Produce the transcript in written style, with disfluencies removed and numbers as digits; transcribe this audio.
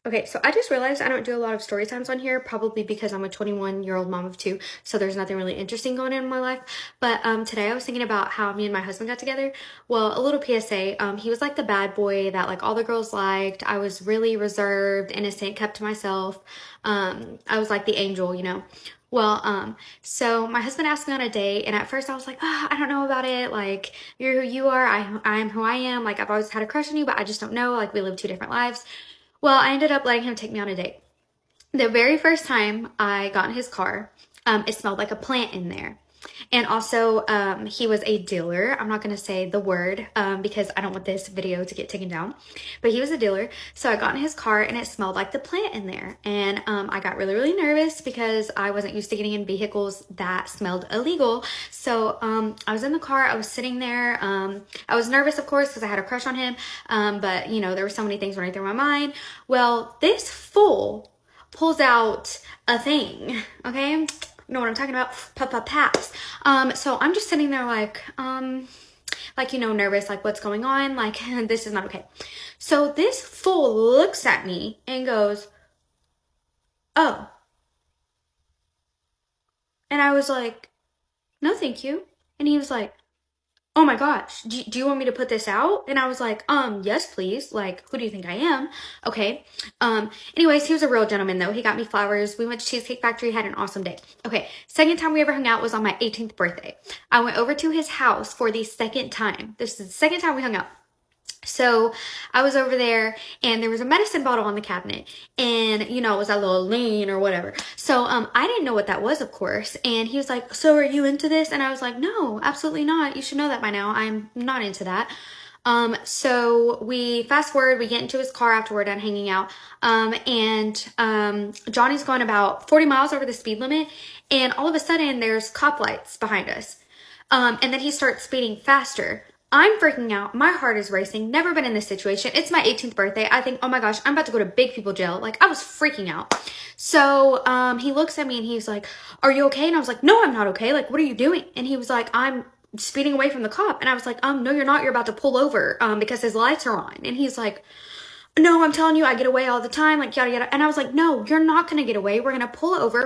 Okay, so I just realized I don't do a lot of story times on here, probably because I'm a 21-year-old mom of two, so there's nothing really interesting going on in my life. But today I was thinking about how me and my husband got together. Well, a little PSA, he was like the bad boy that like all the girls liked. I was really reserved, innocent, kept to myself. I was like the angel, you know. Well, so my husband asked me on a date, and at first I was like, I don't know about it. Like, you're who you are, I'm who I am. Like, I've always had a crush on you, but I just don't know. Like, we live two different lives. Well, I ended up letting him take me on a date. The very first time I got in his car, it smelled like a plant in there. And also, he was a dealer. I'm not going to say the word because I don't want this video to get taken down. But he was a dealer. So I got in his car and it smelled like the plant in there. And I got really, really nervous because I wasn't used to getting in vehicles that smelled illegal. So I was in the car. I was sitting there. I was nervous, of course, because I had a crush on him. But, you know, there were so many things running through my mind. Well, this fool pulls out a thing, okay? You know what I'm talking about? Pass. So I'm just sitting there like, you know, nervous, like what's going on? Like, this is not okay. So this fool looks at me and goes, oh. And I was like, no, thank you. And he was like, oh my gosh, do you want me to put this out? And I was like, yes, please. Like, who do you think I am? Okay. Anyways, he was a real gentleman though. He got me flowers. We went to Cheesecake Factory, had an awesome day. Okay. Second time we ever hung out was on my 18th birthday. I went over to his house for the second time. This is the second time we hung out. So I was over there and there was a medicine bottle on the cabinet and, you know, it was that little lean or whatever. So, I didn't know what that was, of course. And he was like, so are you into this? And I was like, no, absolutely not. You should know that by now. I'm not into that. So we fast forward, we get into his car after we're done hanging out. Johnny's going about 40 miles over the speed limit. And all of a sudden there's cop lights behind us. And then he starts speeding faster. I'm freaking out. My heart is racing. Never been in this situation. It's my 18th birthday. I think, oh my gosh, I'm about to go to big people jail. Like, I was freaking out. So, he looks at me and he's like, are you okay? And I was like, no, I'm not okay. Like, what are you doing? And he was like, I'm speeding away from the cop. And I was like, no, you're not. You're about to pull over, because his lights are on. And he's like, no, I'm telling you, I get away all the time. Like, yada, yada. And I was like, no, you're not going to get away. We're going to pull over.